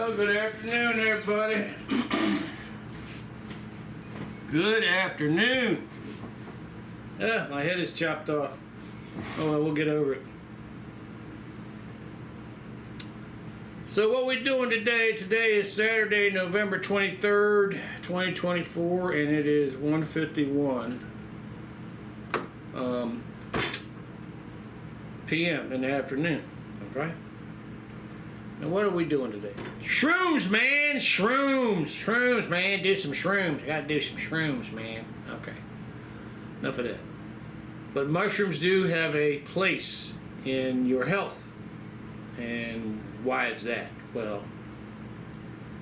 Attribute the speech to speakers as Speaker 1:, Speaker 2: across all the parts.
Speaker 1: Well, good afternoon, everybody. Good afternoon. My head is chopped off. Oh, well, we'll get over it. So what we're doing today, is Saturday, November 23rd, 2024, and it is 1:51 p.m. in the afternoon, okay? And what are we doing today? Shrooms, man! Shrooms, man! Do some shrooms. I gotta do some shrooms, man. Okay. Enough of that. But mushrooms do have a place in your health. And why is that? Well,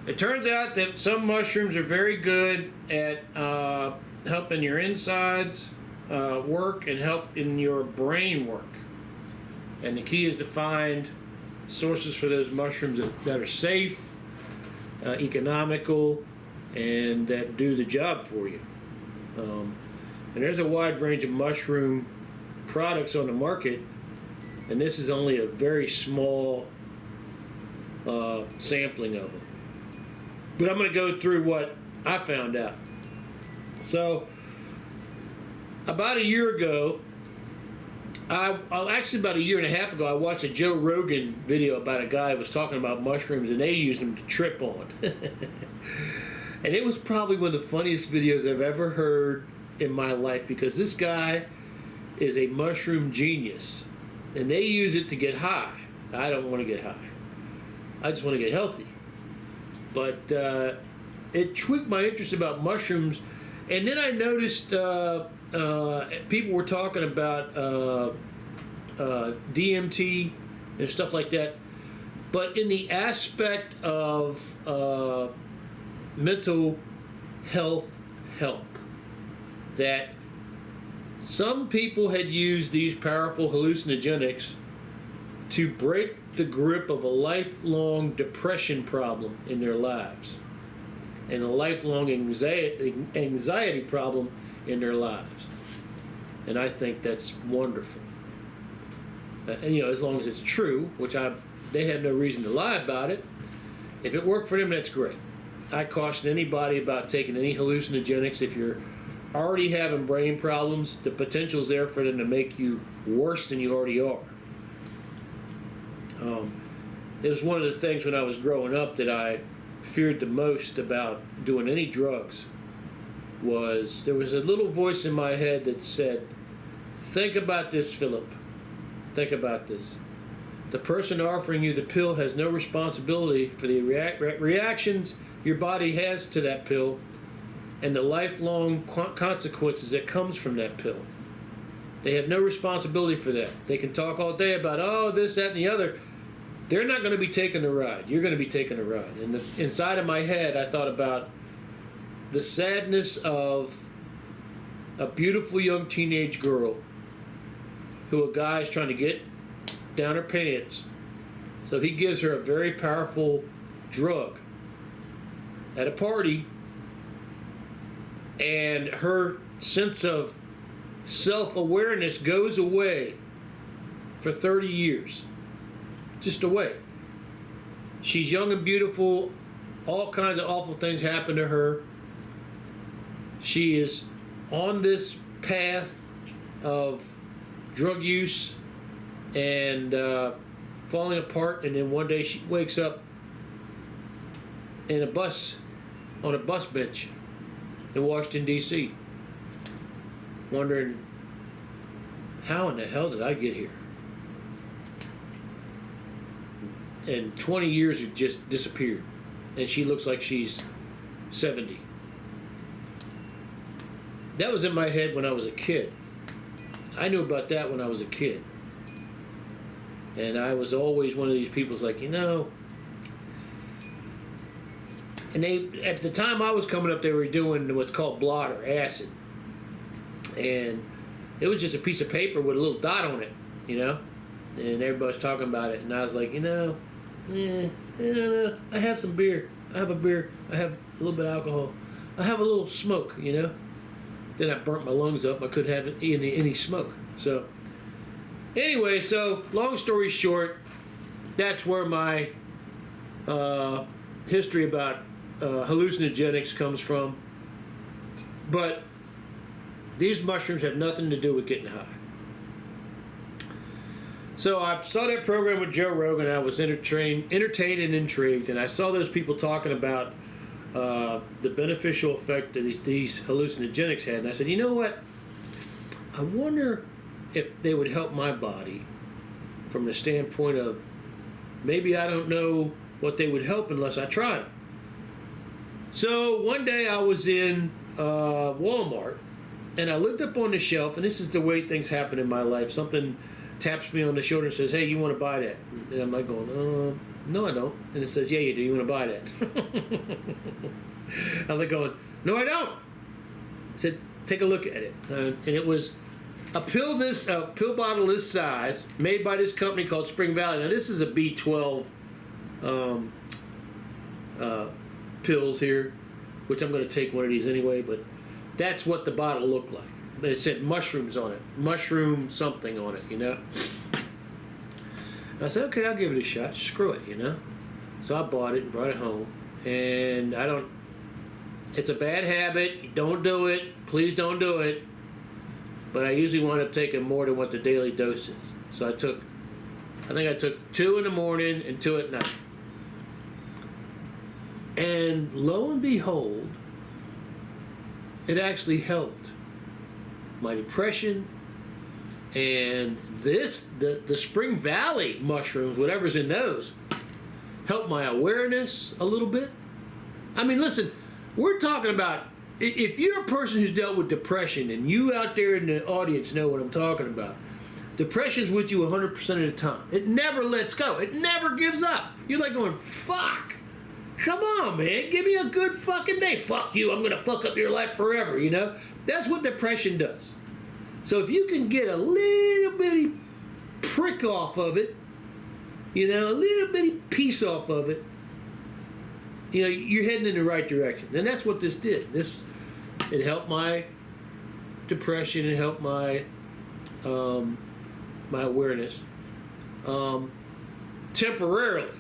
Speaker 1: it turns out that some mushrooms are very good at helping your insides work and help in your brain work. And the key is to find sources for those mushrooms that are safe, economical, and that do the job for you. And there's a wide range of mushroom products on the market, and this is only a very small sampling of them. But I'm going to go through what I found out. So, about a year ago, actually about a year and a half ago, I watched a Joe Rogan video about a guy who was talking about mushrooms, and they used them to trip on. And it was probably one of the funniest videos I've ever heard in my life, because this guy is a mushroom genius, and they use it to get high. I don't want to get high. I just want to get healthy. But it tweaked my interest about mushrooms, and then I noticed people were talking about DMT and stuff like that, but in the aspect of mental health help, that some people had used these powerful hallucinogenics to break the grip of a lifelong depression problem in their lives and a lifelong anxiety problem in their lives. And I think that's wonderful. And as long as it's true, which they have no reason to lie about it. If it worked for them, that's great. I caution anybody about taking any hallucinogenics. If you're already having brain problems, the potential's there for them to make you worse than you already are. It was one of the things when I was growing up that I feared the most about doing any drugs. There was a little voice in my head that said, think about this, Philip. Think about this. The person offering you the pill has no responsibility for the reactions your body has to that pill and the lifelong consequences that comes from that pill. They have no responsibility for that. They can talk all day about, this, that, and the other. They're not going to be taking the ride. You're going to be taking the ride. And inside of my head, I thought about the sadness of a beautiful young teenage girl who a guy is trying to get down her pants. So he gives her a very powerful drug at a party, and her sense of self-awareness goes away for 30 years. Just away. She's young and beautiful. All kinds of awful things happen to her. She is on this path of drug use and falling apart, and then one day she wakes up on a bus bench in Washington, D.C., wondering, how in the hell did I get here? And 20 years have just disappeared, and she looks like she's 70. That was in my head when I was a kid. I knew about that when I was a kid. And I was always one of these people who's like, and at the time I was coming up, they were doing what's called blotter, acid. And it was just a piece of paper with a little dot on it, and everybody's talking about it. And I was like, I don't know. I have some beer. I have a beer. I have a little bit of alcohol. I have a little smoke, Then I burnt my lungs up. I couldn't have any smoke. So, anyway, long story short, that's where my history about hallucinogenics comes from, but these mushrooms have nothing to do with getting high. So I saw that program with Joe Rogan. I was entertained and intrigued, and I saw those people talking about the beneficial effect that these hallucinogenics had. And I said, you know what? I wonder if they would help my body from the standpoint of maybe I don't know what they would help unless I try them. So one day I was in Walmart, and I looked up on the shelf, and this is the way things happen in my life. Something taps me on the shoulder and says, hey, you want to buy that? And I'm like going, no, I don't. And it says, yeah, you do. You want to buy that? I was like going, no, I don't. I said, take a look at it. And it was a pill bottle this size, made by this company called Spring Valley. Now, this is a B12 pills here, which I'm going to take one of these anyway, but that's what the bottle looked like. But it said mushrooms on it. Mushroom something on it, you know? And I said, okay, I'll give it a shot. Screw it, you know? So I bought it and brought it home. And it's a bad habit. Don't do it. Please don't do it. But I usually wind up taking more than what the daily dose is. So I think I took 2 in the morning and 2 at night. And lo and behold, it actually helped my depression, and the Spring Valley mushrooms, whatever's in those, helped my awareness a little bit. I mean, listen, we're talking about, if you're a person who's dealt with depression, and you out there in the audience know what I'm talking about, depression's with you 100% of the time. It never lets go. It never gives up. You're like going, fuck. Come on, man. Give me a good fucking day. Fuck you. I'm going to fuck up your life forever, you know? That's what depression does. So if you can get a little bitty prick off of it, you know, a little bitty piece off of it, you know, you're heading in the right direction. And that's what this did. It helped my depression. It helped my my awareness temporarily.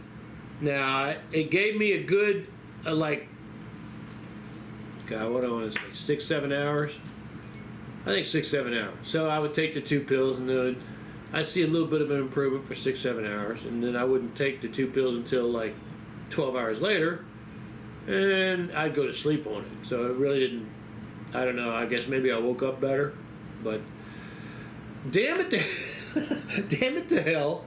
Speaker 1: Now, it gave me a good, God, what do I want to say, 6-7 hours? I think 6-7 hours. So I would take the 2 pills, and then I'd see a little bit of an improvement for 6-7 hours, and then I wouldn't take the 2 pills until like 12 hours later, and I'd go to sleep on it. So it really didn't, I don't know, I guess maybe I woke up better, but damn it to hell,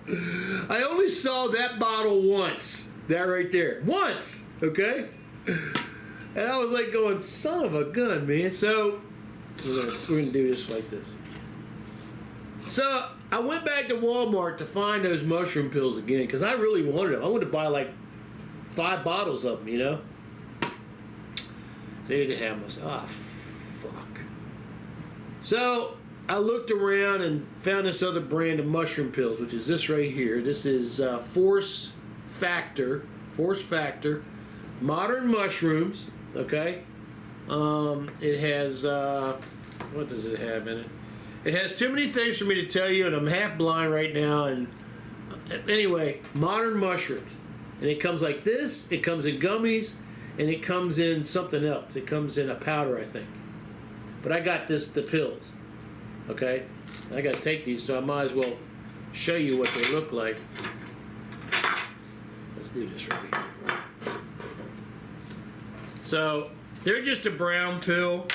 Speaker 1: I only saw that bottle once. That right there. Once! Okay? And I was like going, son of a gun, man. So, we're gonna do this like this. So, I went back to Walmart to find those mushroom pills again, because I really wanted them. I wanted to buy like 5 bottles of them, you know? They didn't have them. Ah, fuck. So, I looked around and found this other brand of mushroom pills, which is this right here. This is Force Factor, Modern Mushrooms, okay? It has, what does it have in it? It has too many things for me to tell you, and I'm half blind right now, and anyway, Modern Mushrooms. And it comes like this, it comes in gummies, and it comes in something else. It comes in a powder, I think. But I got the pills. Okay, I gotta take these, so I might as well show you what they look like. Let's do this right here. So they're just a brown pill,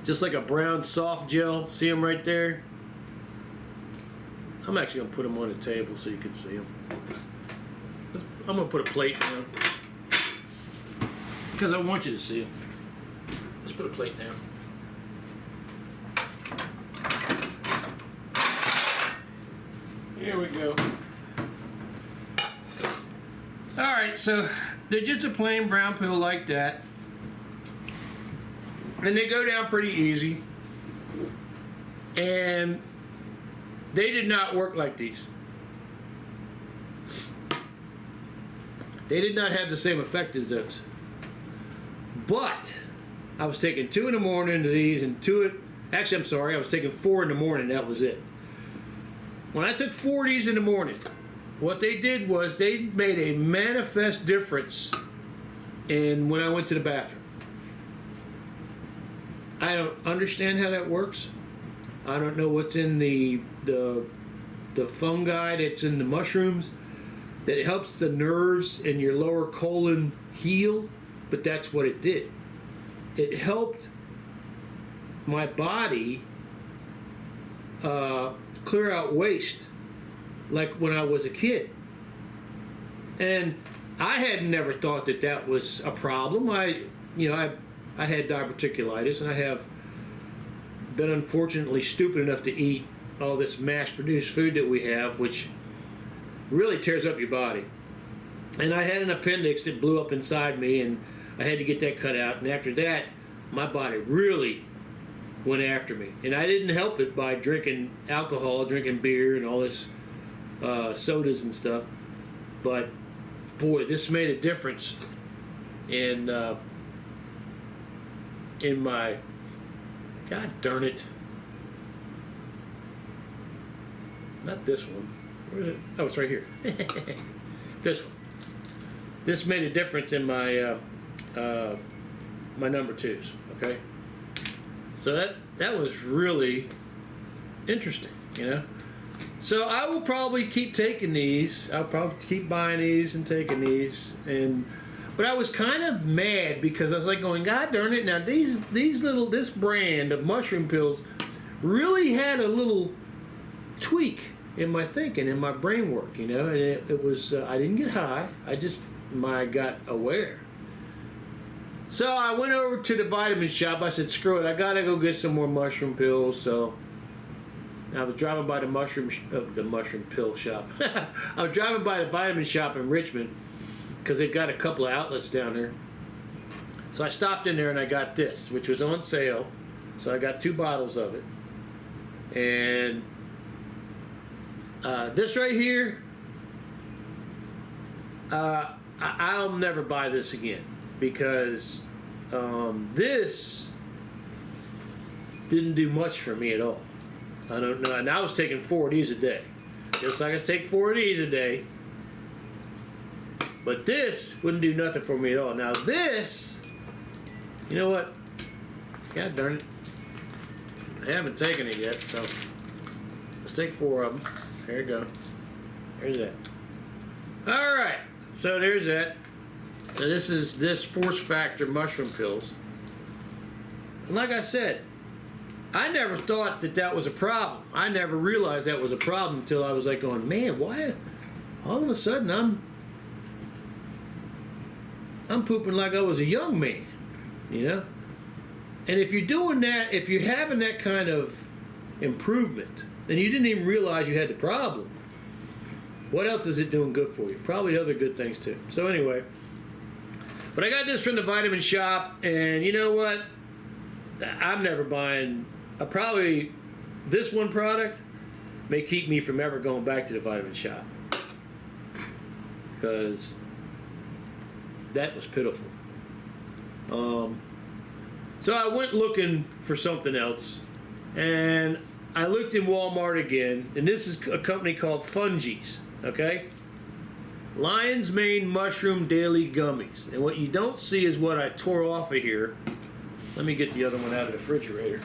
Speaker 1: just like a brown soft gel. See them right there? I'm actually gonna put them on the table so you can see them. I'm gonna put a plate down because I want you to see them. Let's put a plate down. Here we go. Alright, so they're just a plain brown pill like that. And they go down pretty easy. And they did not work like these. They did not have the same effect as those. But I was taking 2 in the morning of these, and actually I'm sorry, I was taking 4 in the morning, that was it. When I took 4 of these in the morning, what they did was they made a manifest difference in when I went to the bathroom. I don't understand how that works. I don't know what's in the fungi that's in the mushrooms that helps the nerves in your lower colon heal, but that's what it did. It helped my body clear out waste like when I was a kid. And I had never thought that that was a problem. I had diverticulitis, and I have been unfortunately stupid enough to eat all this mass-produced food that we have, which really tears up your body. And I had an appendix that blew up inside me, and I had to get that cut out. And after that, my body really went after me. And I didn't help it by drinking alcohol, drinking beer, and all this sodas and stuff. But boy, this made a difference in my, God darn it, not this one. Where is it? Oh, it's right here. This one. This made a difference in my my number twos. Okay, so that was really interesting, you know. So I will probably keep taking these. I'll probably keep buying these and taking these, but I was kind of mad because I was like going, God darn it! Now this brand of mushroom pills really had a little tweak in my thinking, in my brain work, you know. And it was I didn't get high. I got aware. So I went over to the vitamin shop. I said, screw it, I gotta go get some more mushroom pills. So I was driving by the mushroom pill shop. I was driving by the vitamin shop in Richmond because they've got a couple of outlets down there. So I stopped in there and I got this, which was on sale. So I got 2 bottles of it. And this right here, I'll never buy this again because this didn't do much for me at all. I don't know. And I was taking 4 of these a day. Just like I take 4 of these a day. But this wouldn't do nothing for me at all. Now this, you know what? God darn it. I haven't taken it yet, so let's take 4 of them. There you go. There's that. Alright. So there's that. Now this Force Factor mushroom pills. And like I said, I never thought that was a problem. I never realized that was a problem until I was like going, man, why all of a sudden I'm pooping like I was a young man, you know? And if you're doing that, if you're having that kind of improvement, then you didn't even realize you had the problem. What else is it doing good for you? Probably other good things too. So anyway, but I got this from the vitamin shop, and you know what? I'm never buying. Probably this one product may keep me from ever going back to the vitamin shop because that was pitiful. So I went looking for something else, and I looked in Walmart again, and this is a company called Fungies, okay? Lion's Mane Mushroom Daily Gummies. And what you don't see is what I tore off of here. Let me get the other one out of the refrigerator.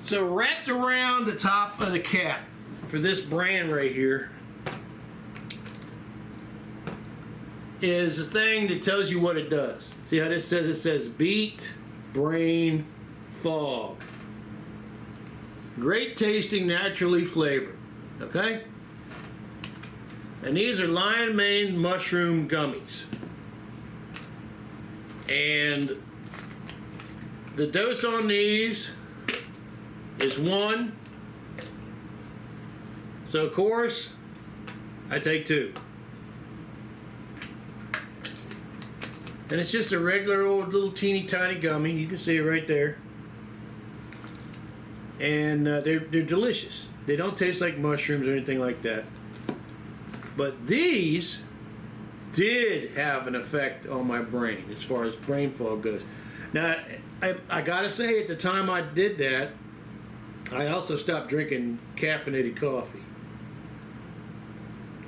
Speaker 1: So wrapped around the top of the cap for this brand right here is a thing that tells you what it does. See how this says? It says beet brain fog. Great tasting, naturally flavored. Okay? And these are lion mane mushroom gummies. And the dose on these is 1. So of course, I take 2. And it's just a regular old little teeny tiny gummy. You can see it right there. And they're delicious. They don't taste like mushrooms or anything like that. But these did have an effect on my brain as far as brain fog goes. Now, I gotta say, at the time I did that, I also stopped drinking caffeinated coffee.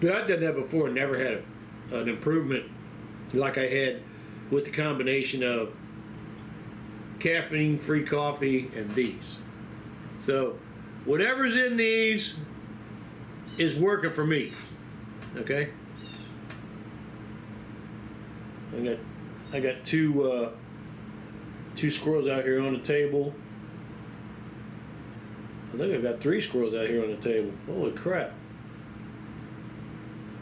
Speaker 1: But I'd done that before and never had an improvement like I had with the combination of caffeine-free coffee and these. So, whatever's in these is working for me. Okay? I got two squirrels out here on the table. I think I've got 3 squirrels out here on the table. Holy crap.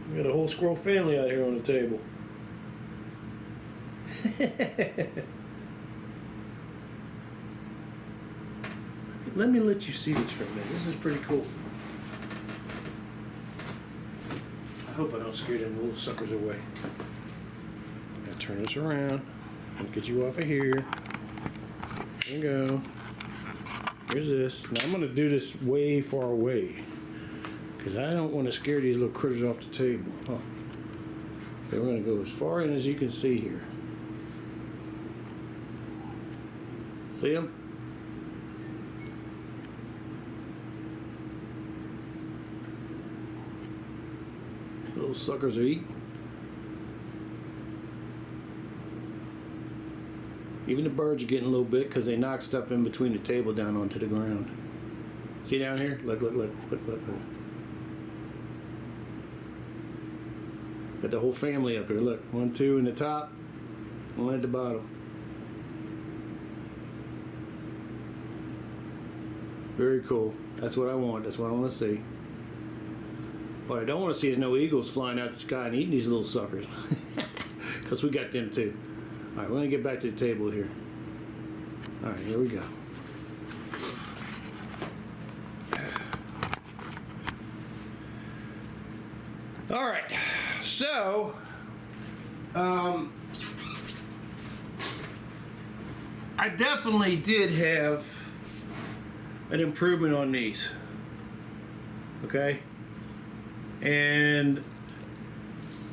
Speaker 1: We got a whole squirrel family out here on the table. Let me let you see this for a minute. This is pretty cool. I hope I don't scare them little suckers away. I'll turn this around. I'll get you off of here. There you go. Here's this. Now I'm going to do this way far away because I don't want to scare these little critters off the table. Oh. So we're going to go as far in as you can see here. See them? Little suckers are eating. Even the birds are getting a little bit because they knock stuff in between the table down onto the ground. See down here? Look. Got the whole family up here. Look, 1, 2 in the top, 1 at the bottom. Very cool. That's what I want. That's what I want to see. What I don't want to see is no eagles flying out the sky and eating these little suckers. Because we got them too. Alright, we're going to get back to the table here. Alright, here we go. Alright, so I definitely did have an improvement on these. Okay? And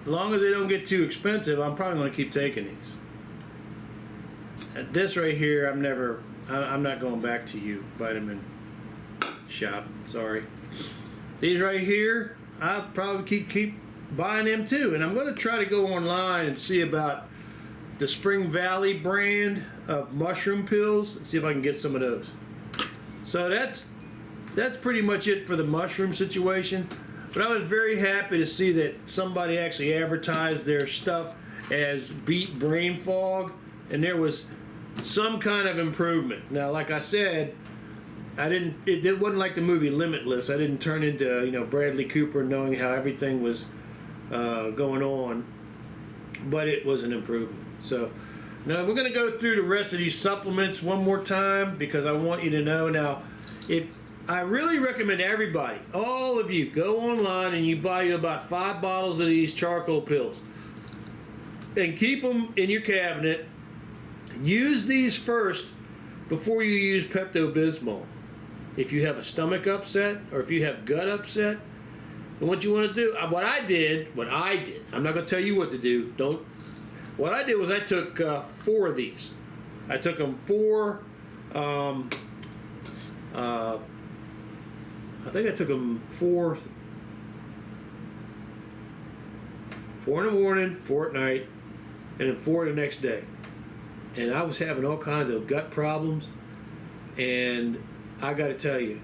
Speaker 1: as long as they don't get too expensive, I'm probably going to keep taking these. This right here, I'm not going back to you, vitamin shop. Sorry. These right here, I'll probably keep buying them too. And I'm going to try to go online and see about the Spring Valley brand of mushroom pills. See if I can get some of those. So that's pretty much it for the mushroom situation. But I was very happy to see that somebody actually advertised their stuff as beat brain fog, and there was some kind of improvement. Now, like I said, it wasn't like the movie Limitless. I didn't turn into Bradley Cooper knowing how everything was going on, but it was an improvement. So now we're going to go through the rest of these supplements one more time because I want you to know. Now, if I really recommend everybody, all of you, go online and you buy you about 5 bottles of these charcoal pills and keep them in your cabinet. Use these first before you use Pepto-Bismol. If you have a stomach upset or if you have gut upset, and what you want to do, what I did, I'm not going to tell you what to do. What I did was I took 4 of these. I took them 4. I think I took them 4 in the morning, 4 at night, and then 4 the next day. And I was having all kinds of gut problems, and I got to tell you,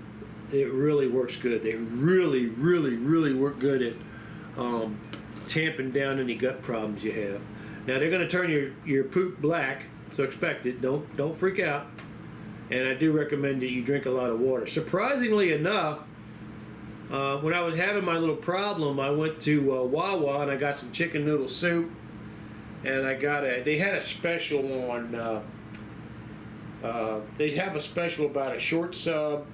Speaker 1: it really works good. They really, really, really work good at tamping down any gut problems you have. Now they're going to turn your poop black, so expect it. Don't freak out. And I do recommend that you drink a lot of water. Surprisingly enough, when I was having my little problem, I went to Wawa and I got some chicken noodle soup, and they had a special on. They have a special about a short sub,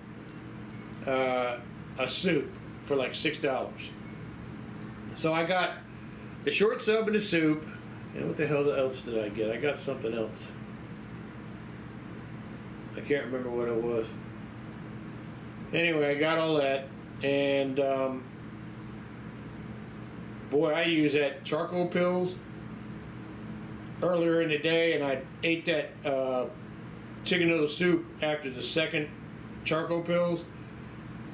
Speaker 1: a soup for like $6. So I got the short sub and the soup, and what the hell else did I get? I got something else. I can't remember what it was. Anyway, I got all that, and boy, I used that charcoal pills earlier in the day, and I ate that chicken noodle soup after the second charcoal pills,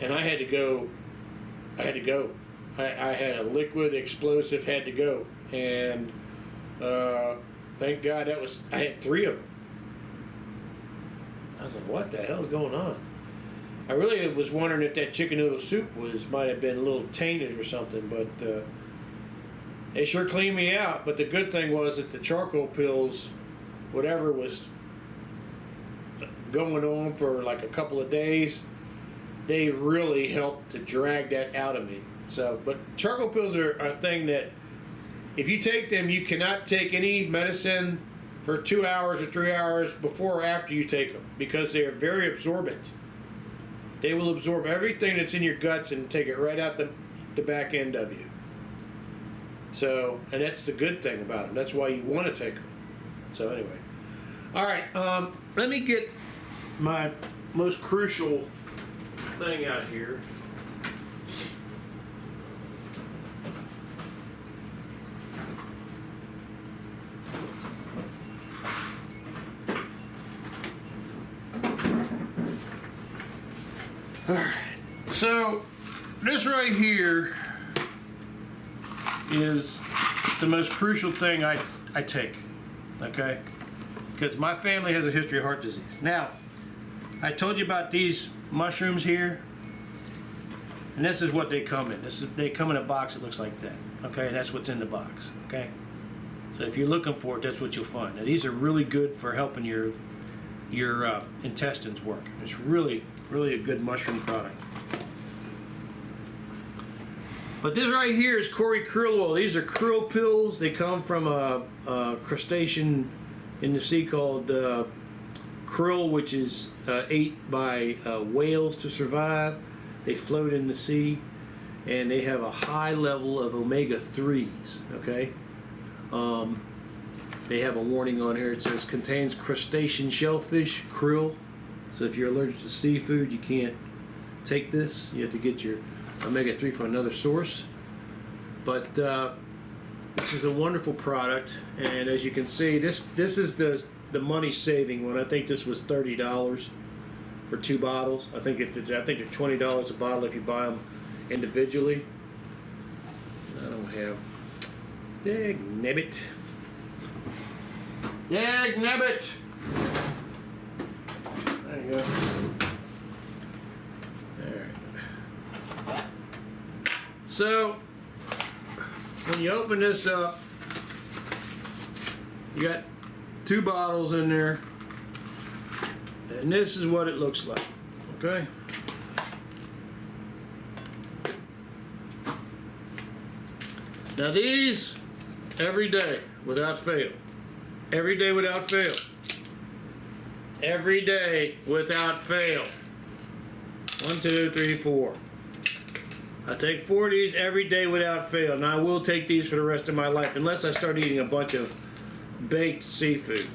Speaker 1: and I had to go. I had a liquid explosive, had to go, and thank God I had 3 of them. I was like, what the hell's going on? I really was wondering if that chicken noodle soup might have been a little tainted or something, but it sure cleaned me out. But the good thing was that the charcoal pills, whatever was going on for like a couple of days, they really helped to drag that out of me. So, but charcoal pills are a thing that if you take them, you cannot take any medicine for 2 hours or 3 hours before or after you take them, because they are very absorbent. They will absorb everything that's in your guts and take it right out the back end of you. So, and that's the good thing about them. That's why you want to take them. So anyway, all right. Let me get my most crucial thing out here. Alright, so this right here is the most crucial thing I take, okay? Because my family has a history of heart disease. Now, I told you about these mushrooms here, and this is what they come in. They come in a box that looks like that, okay? And that's what's in the box, okay? So if you're looking for it, that's what you'll find. Now, these are really good for helping your intestines work. It's really a good mushroom product. But this right here is Cory krill oil. These are krill pills. They come from a crustacean in the sea called krill, which is ate by whales to survive. They float in the sea, and they have a high level of omega-3s, okay? They have a warning on here. It says contains crustacean shellfish, krill. So if you're allergic to seafood, you can't take this. You have to get your omega-3 from another source. But this is a wonderful product, and as you can see, this is the money saving one. I think this was $30 for 2 bottles. I think they're $20 a bottle if you buy them individually. I don't have. Dagnabbit. Dagnabbit. There you go. Alright. So, when you open this up, you got 2 bottles in there, and this is what it looks like, okay? Now these, every day, without fail. Every day without fail. Every day without fail. 1, 2, 3, 4. I take 4 of these every day without fail. Now I will take these for the rest of my life unless I start eating a bunch of baked seafood.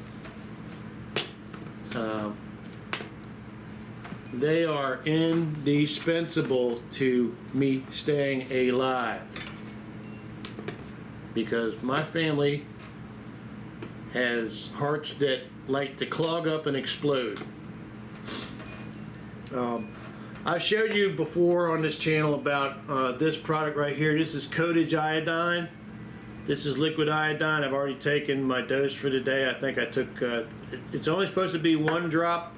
Speaker 1: They are indispensable to me staying alive, because my family has hearts that like to clog up and explode. I've showed you before on this channel about this product right here. This is Cotage iodine. This is liquid iodine. I've already taken my dose for today. I think I took, it's only supposed to be 1 drop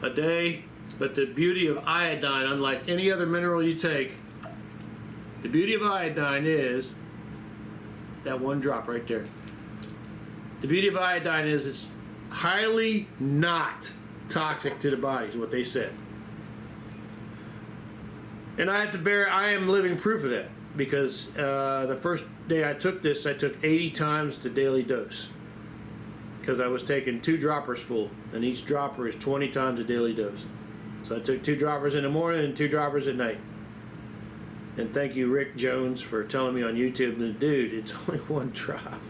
Speaker 1: a day, but the beauty of iodine, unlike any other mineral you take, the beauty of iodine is that 1 drop right there. The beauty of iodine is it's highly not toxic to the body, is what they said. And I am living proof of that, because the first day I took this, I took 80 times the daily dose, because I was taking 2 droppers full, and each dropper is 20 times the daily dose. So I took 2 droppers in the morning and 2 droppers at night. And thank you, Rick Jones, for telling me on YouTube, dude, it's only 1 drop.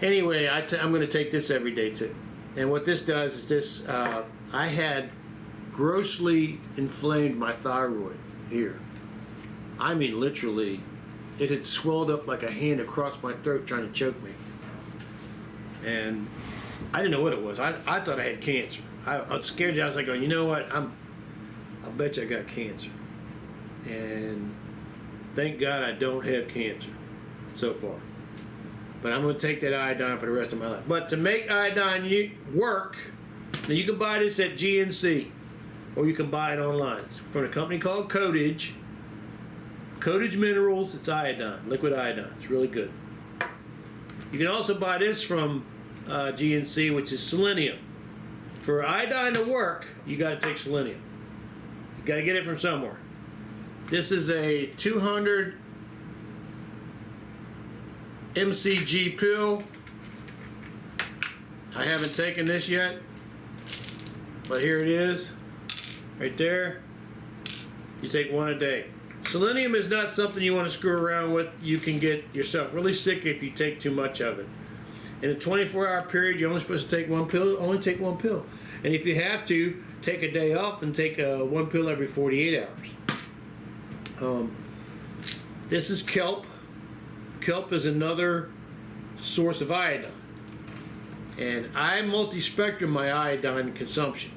Speaker 1: Anyway, I'm going to take this every day too. And what this does is this, I had grossly inflamed my thyroid here. I mean literally it had swelled up like a hand across my throat trying to choke me. And I didn't know what it was. I thought I had cancer. I was scared. I was like, you know what? I'll bet you I got cancer. And thank God I don't have cancer so far. But I'm going to take that iodine for the rest of my life. But to make iodine work, now you can buy this at GNC, or you can buy it online. It's from a company called Cotage. Cotage Minerals. It's iodine, liquid iodine. It's really good. You can also buy this from GNC, which is selenium. For iodine to work, you got to take selenium. You got to get it from somewhere. This is a 200 mcg pill. I haven't taken this yet, but here it is, right there. You take one a day. Selenium is not something you want to screw around with. You can get yourself really sick if you take too much of it. In a 24-hour period, you're only supposed to take one pill. Only take one pill. And if you have to, take a day off and take one pill every 48 hours. This is kelp. Kelp is another source of iodine. And I multi-spectrum my iodine consumption.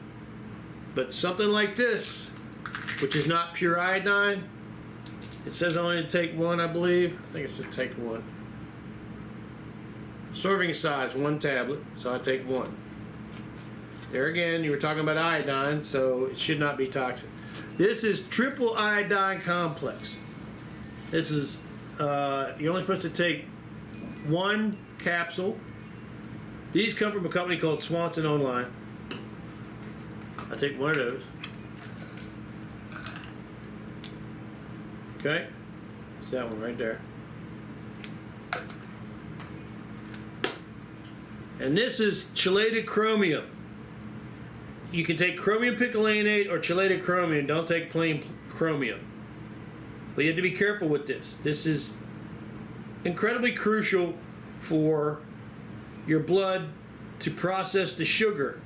Speaker 1: But something like this, which is not pure iodine, it says I only take one, I believe. I think it says take one. Serving size, 1 tablet, so I take one. There again, you were talking about iodine, so it should not be toxic. This is triple iodine complex. This is, you're only supposed to take 1 capsule. These come from a company called Swanson Online. I take one of those. Okay, it's that one right there. And this is chelated chromium. You can take chromium picolinate or chelated chromium. Don't take plain chromium. But you have to be careful with this. This is incredibly crucial for your blood to process the sugar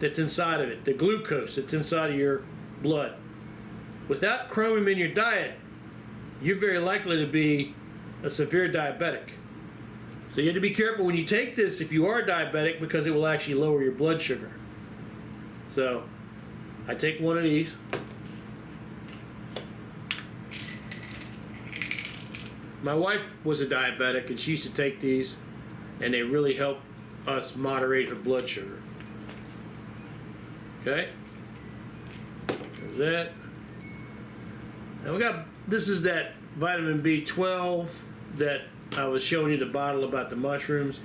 Speaker 1: that's inside of it, the glucose that's inside of your blood. Without chromium in your diet, you're very likely to be a severe diabetic. So you have to be careful when you take this if you are diabetic, because it will actually lower your blood sugar. So I take one of these. My wife was a diabetic and she used to take these, and they really help us moderate her blood sugar. Okay, there's that. Now we got, this is that vitamin B12 that I was showing you the bottle about the mushrooms.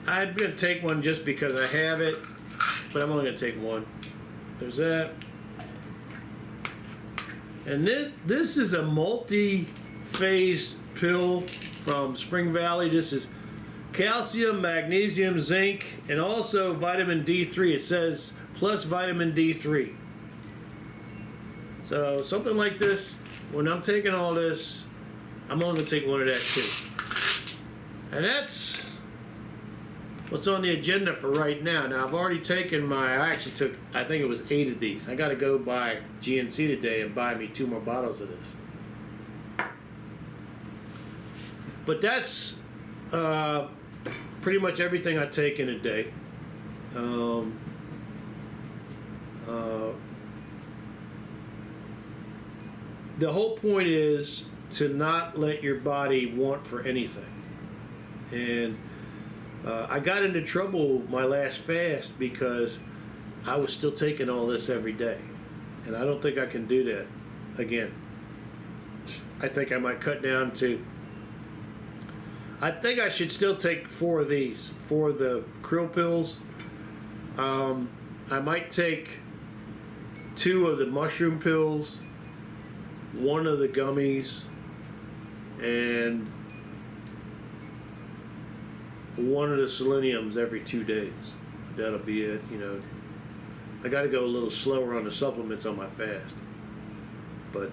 Speaker 1: I'm going to take one just because I have it, but I'm only going to take one. There's that. And this is a multi-phase pill from Spring Valley. This is calcium, magnesium, zinc, and also vitamin D3. It says plus vitamin D3. So something like this, when I'm taking all this, I'm only going to take one of that too. And that's what's on the agenda for right now. Now I've already taken I actually took, I think it was 8 of these. I got to go by GNC today and buy me 2 more bottles of this. But that's pretty much everything I take in a day. The whole point is to not let your body want for anything. And I got into trouble my last fast because I was still taking all this every day. And I don't think I can do that again. I think I might cut down to, I think I should still take 4 of these, 4 of the krill pills. I might take 2 of the mushroom pills, 1 of the gummies, and 1 of the seleniums every 2 days. That'll be it, you know. I got to go a little slower on the supplements on my fast. But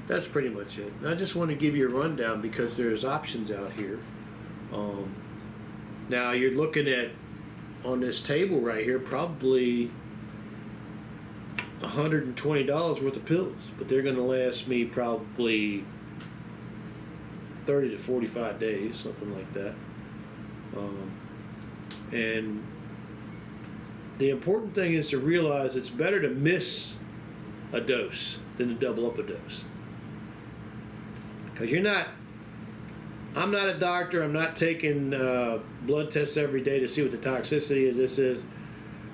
Speaker 1: that's pretty much it. And I just want to give you a rundown because there's options out here. Now you're looking at, on this table right here, probably $120 worth of pills, but they're going to last me probably 30 to 45 days, something like that. And the important thing is to realize it's better to miss a dose than to double up a dose. Because I'm not a doctor, I'm not taking blood tests every day to see what the toxicity of this is,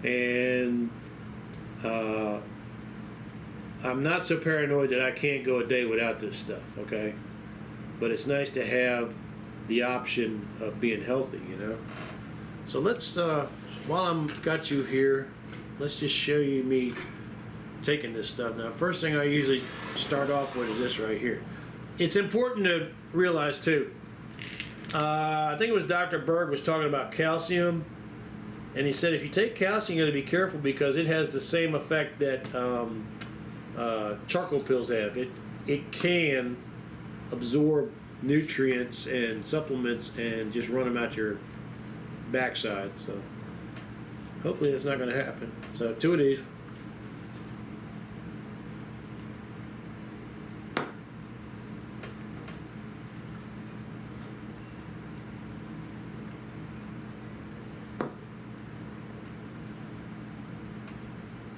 Speaker 1: and I'm not so paranoid that I can't go a day without this stuff, okay? But it's nice to have the option of being healthy, you know? So let's, while I'm got you here, let's just show you me taking this stuff. Now, first thing I usually start off with is this right here. It's important to realize too, I think it was Dr. Berg was talking about calcium, and he said if you take calcium, you got to be careful because it has the same effect that charcoal pills have. It can absorb nutrients and supplements and just run them out your backside. So hopefully that's not going to happen. So 2 of these.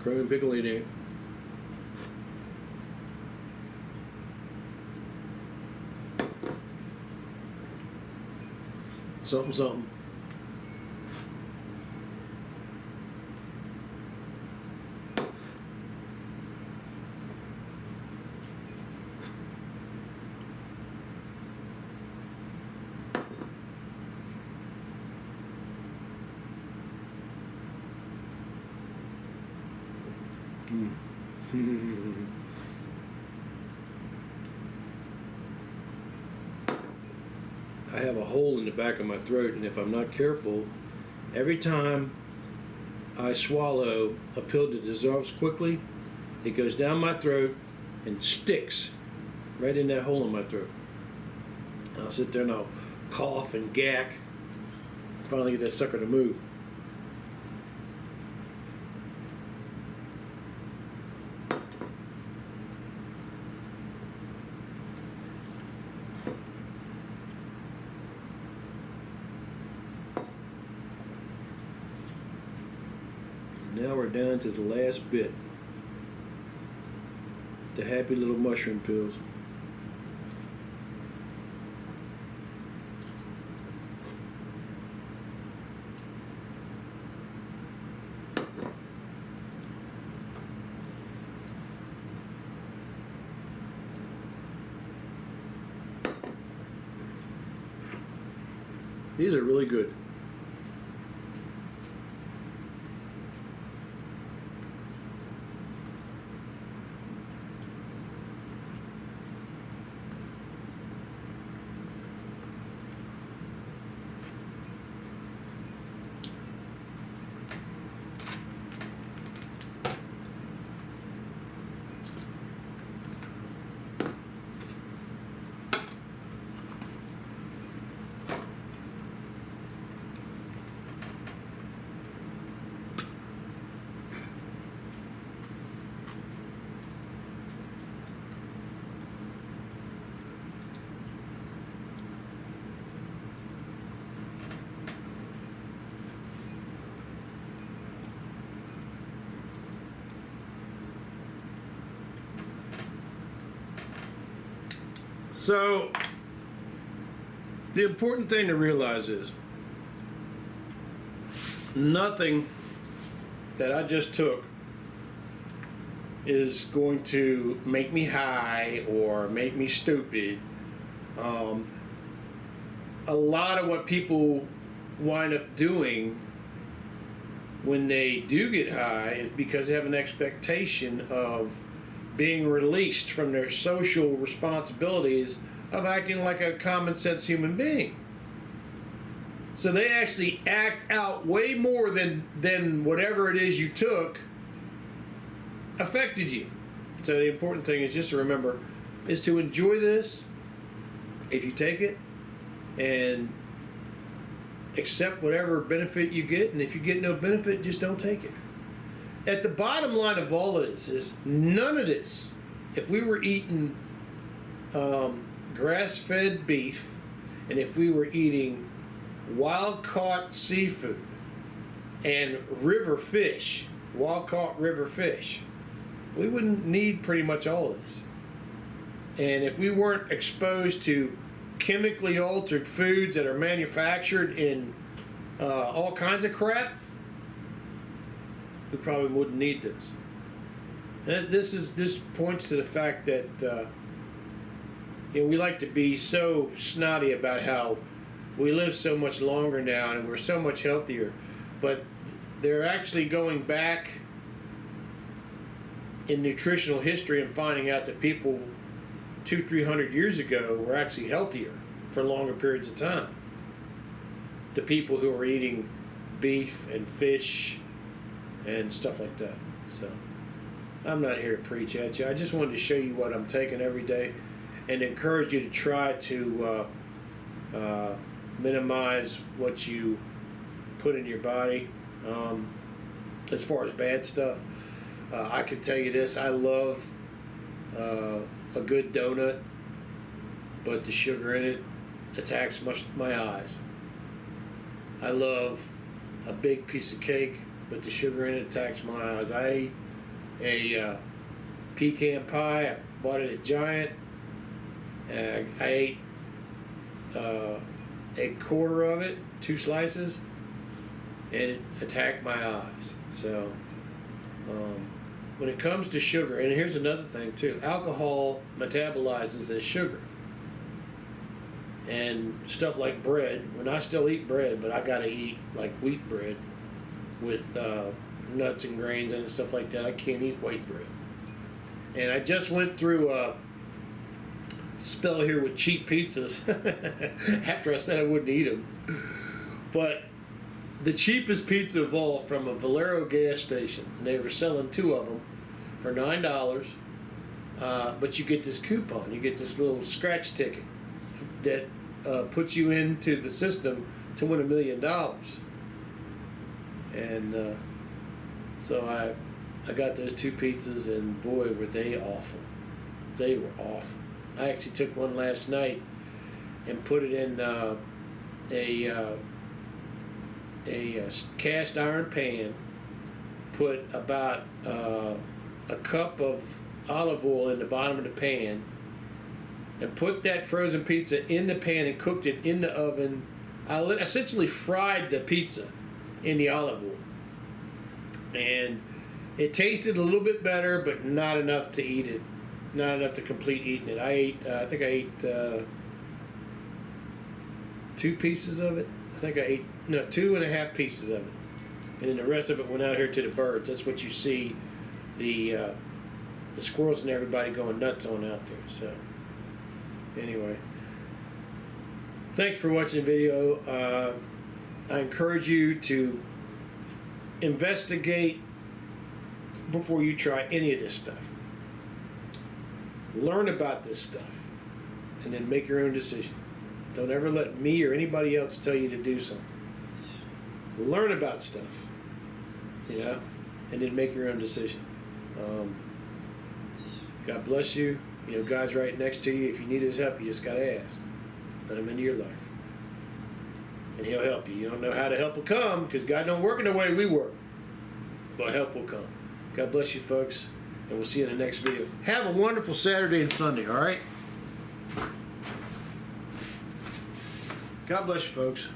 Speaker 1: Chromium picolinate. Something, something. I have a hole in the back of my throat, and if I'm not careful, every time I swallow a pill that dissolves quickly, it goes down my throat and sticks right in that hole in my throat. I'll sit there and I'll cough and gack, finally get that sucker to move. Now we're down to the last bit. The happy little mushroom pills. These are really good. So, the important thing to realize is nothing that I just took is going to make me high or make me stupid. A lot of what people wind up doing when they do get high is because they have an expectation of being released from their social responsibilities of acting like a common sense human being. So they actually act out way more than whatever it is you took affected you. So the important thing is just to remember is to enjoy this if you take it and accept whatever benefit you get, and if you get no benefit, just don't take it. at the bottom line of all of this is none of this. If we were eating grass-fed beef, and if we were eating wild-caught seafood and river fish, wild-caught river fish, we wouldn't need pretty much all of this. And if we weren't exposed to chemically altered foods that are manufactured in all kinds of crap, we probably wouldn't need this. And this points to the fact that we like to be so snotty about how we live so much longer now and we're so much healthier, but they're actually going back in nutritional history and finding out that people 200-300 years ago were actually healthier for longer periods of time. The people who were eating beef and fish and stuff like that. So I'm not here to preach at you. I just wanted to show you what I'm taking every day and encourage you to try to minimize what you put in your body as far as bad stuff. I can tell you this, I love a good donut, but the sugar in it attacks my eyes. I love a big piece of cake, but the sugar in it attacks my eyes. I ate a pecan pie. I bought it at Giant. I ate a quarter of it, 2 slices, and it attacked my eyes. So when it comes to sugar, and here's another thing too, alcohol metabolizes as sugar. And stuff like bread, when I still eat bread, but I gotta eat like wheat bread with nuts and grains and stuff like that. I can't eat white bread. And I just went through a spell here with cheap pizzas after I said I wouldn't eat them. But the cheapest pizza of all from a Valero gas station, and they were selling 2 of them for $9. But you get this coupon, you get this little scratch ticket that puts you into the system to win $1 million. And so I got those 2 pizzas, and boy, were they awful. They were awful. I actually took one last night and put it in a cast iron pan, put about a cup of olive oil in the bottom of the pan, and put that frozen pizza in the pan and cooked it in the oven. I essentially fried the pizza in the olive oil. And it tasted a little bit better, but not enough to eat it. Not enough to complete eating it. I think I ate 2 pieces of it. I think I ate, 2.5 pieces of it. And then the rest of it went out here to the birds. That's what you see the squirrels and everybody going nuts on out there. So anyway, thanks for watching the video. I encourage you to investigate before you try any of this stuff. Learn about this stuff and then make your own decisions. Don't ever let me or anybody else tell you to do something. Learn about stuff, and then make your own decision. God bless you. God's right next to you. If you need his help, you just got to ask. Let him into your life. And he'll help you. You don't know how the help will come because God don't work in the way we work. But help will come. God bless you, folks. And we'll see you in the next video. Have a wonderful Saturday and Sunday, all right? God bless you, folks.